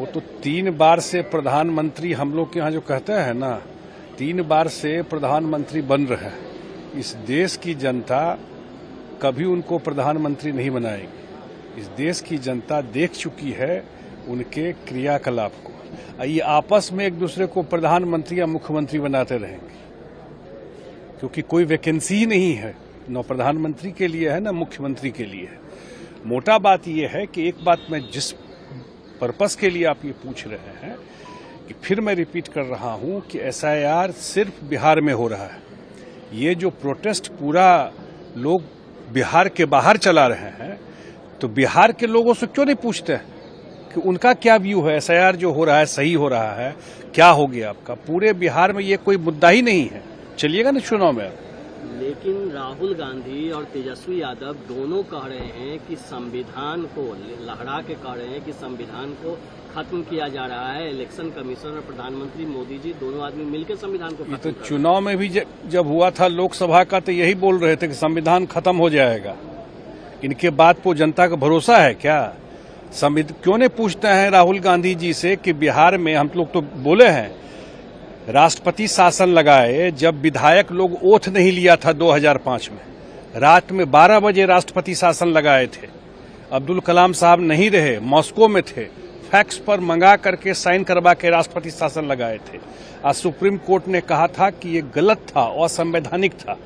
तो 3 बार से प्रधानमंत्री हम लोग के यहाँ जो कहते हैं ना, 3 बार से प्रधानमंत्री बन रहे हैं। इस देश की जनता कभी उनको प्रधानमंत्री नहीं बनाएगी। इस देश की जनता देख चुकी है उनके क्रियाकलाप को। ये आपस में एक दूसरे को प्रधानमंत्री या मुख्यमंत्री बनाते रहेंगे, क्योंकि कोई वैकेंसी ही नहीं है, न प्रधानमंत्री के लिए है न मुख्यमंत्री के लिए है। मोटा बात यह है कि एक बात मैं जिस पर्पस के लिए आप ये पूछ रहे हैं, कि फिर मैं रिपीट कर रहा हूं कि एसआईआर सिर्फ बिहार में हो रहा है। ये जो प्रोटेस्ट पूरा लोग बिहार के बाहर चला रहे हैं, तो बिहार के लोगों से क्यों नहीं पूछते हैं कि उनका क्या व्यू है, एसआईआर जो हो रहा है सही हो रहा है, क्या हो गया आपका? पूरे बिहार में ये कोई मुद्दा ही नहीं है। चलिएगा ना चुनाव में। लेकिन राहुल गांधी और तेजस्वी यादव दोनों कह रहे हैं कि संविधान को लहरा के कह रहे हैं कि संविधान को खत्म किया जा रहा है। इलेक्शन कमीशन और प्रधानमंत्री मोदी जी दोनों आदमी मिलकर संविधान को खत्म। तो चुनाव में भी जब हुआ था लोकसभा का, तो यही बोल रहे थे कि संविधान खत्म हो जाएगा। इनके बात को जनता का भरोसा है क्या? क्यों नहीं पूछते हैं राहुल गांधी जी से कि बिहार में हम लोग तो बोले हैं राष्ट्रपति शासन लगाए, जब विधायक लोग ओथ नहीं लिया था 2005 में, रात में 12 बजे राष्ट्रपति शासन लगाए थे। अब्दुल कलाम साहब नहीं रहे, मॉस्को में थे, फैक्स पर मंगा करके साइन करवा के राष्ट्रपति शासन लगाए थे। आज सुप्रीम कोर्ट ने कहा था कि ये गलत था, असंवैधानिक था।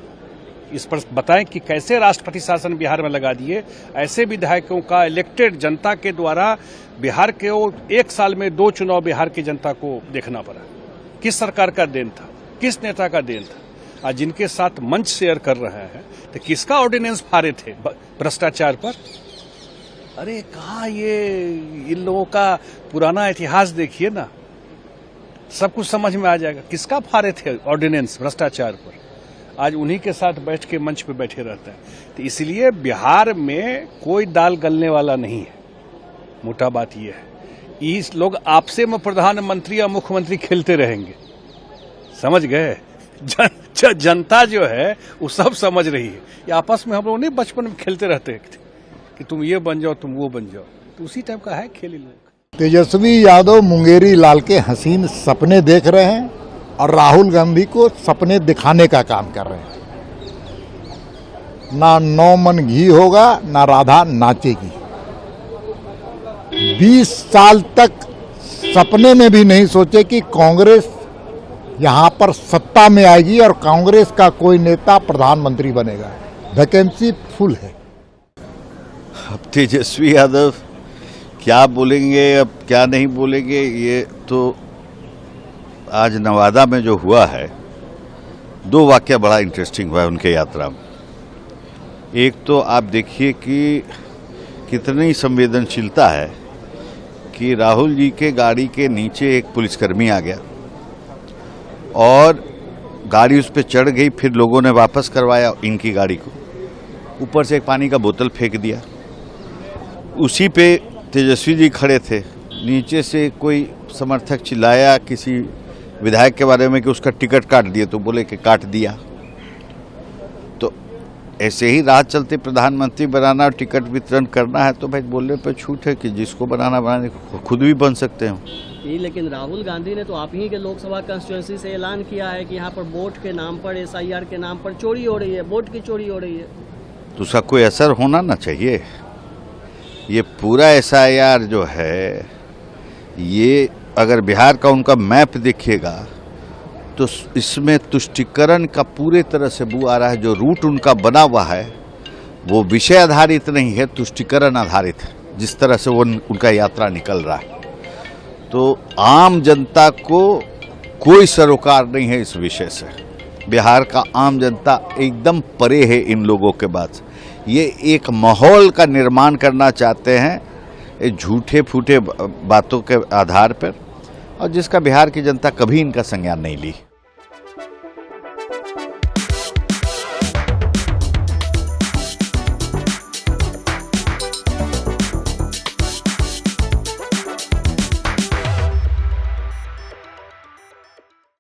इस पर बताएं कि कैसे राष्ट्रपति शासन बिहार में लगा दिए। ऐसे विधायकों का इलेक्टेड जनता के द्वारा बिहार के 1 साल में 2 चुनाव बिहार की जनता को देखना पड़ा। किस सरकार का देन था, किस नेता का देन था? आज जिनके साथ मंच शेयर कर रहे हैं, तो किसका ऑर्डिनेंस फाड़े थे भ्रष्टाचार पर? अरे कहाँ ये इन लोगों का पुराना इतिहास देखिए ना, सब कुछ समझ में आ जाएगा। किसका फाड़े थे ऑर्डिनेंस भ्रष्टाचार पर? आज उन्हीं के साथ बैठ के मंच पे बैठे रहते हैं। तो इसलिए बिहार में कोई दाल गलने वाला नहीं है। मोटा बात यह है, इस लोग आपसे में प्रधानमंत्री या मुख्यमंत्री खेलते रहेंगे। समझ गए? जनता जो है वो सब समझ रही है। ये आपस में हम लोग नहीं बचपन में खेलते रहते हैं कि तुम ये बन जाओ, तुम वो बन जाओ, तो उसी टाइप का है खेल लोग। तेजस्वी यादव मुंगेरी लाल के हसीन सपने देख रहे हैं और राहुल गांधी को सपने दिखाने का काम कर रहे हैं। ना 9 मन घी होगा, ना राधा नाचेगी। 20 साल तक सपने में भी नहीं सोचे कि कांग्रेस यहां पर सत्ता में आएगी और कांग्रेस का कोई नेता प्रधानमंत्री बनेगा। वैकेंसी फुल है। अब तेजस्वी यादव क्या बोलेंगे, अब क्या नहीं बोलेंगे, ये तो आज नवादा में जो हुआ है, 2 वाकया बड़ा इंटरेस्टिंग हुआ है उनके यात्रा में। एक तो आप देखिए कि कितनी संवेदनशीलता है कि राहुल जी के गाड़ी के नीचे एक पुलिसकर्मी आ गया और गाड़ी उस पर चढ़ गई, फिर लोगों ने वापस करवाया इनकी गाड़ी को, ऊपर से एक पानी का बोतल फेंक दिया। उसी पे तेजस्वी जी खड़े थे, नीचे से कोई समर्थक चिल्लाया किसी विधायक के बारे में कि उसका टिकट काट दिया, तो बोले कि काट दिया। तो ऐसे ही राह चलते प्रधानमंत्री बनाना और टिकट वितरण करना है, तो भाई बोलने पर छूट है कि जिसको बनाना बनाने को खुद भी बन सकते हो। लेकिन राहुल गांधी ने तो आप ही के लोकसभा कंस्टिट्यूएंसी से ऐलान किया है कि यहाँ पर वोट के नाम पर, एसआईआर के नाम पर चोरी हो रही है, वोट की चोरी हो रही है। तो उसका कोई असर होना ना चाहिए। ये पूरा एसआईआर जो है, ये अगर बिहार का उनका मैप देखिएगा तो इसमें तुष्टीकरण का पूरे तरह से बू आ रहा है। जो रूट उनका बना हुआ है वो विषय आधारित नहीं है, तुष्टीकरण आधारित है, जिस तरह से वो उनका यात्रा निकल रहा है। तो आम जनता को कोई सरोकार नहीं है इस विषय से। बिहार का आम जनता एकदम परे है इन लोगों के बाद। ये एक माहौल का निर्माण करना चाहते हैं झूठे फूटे बातों के आधार पर, और जिसका बिहार की जनता कभी इनका संज्ञान नहीं ली।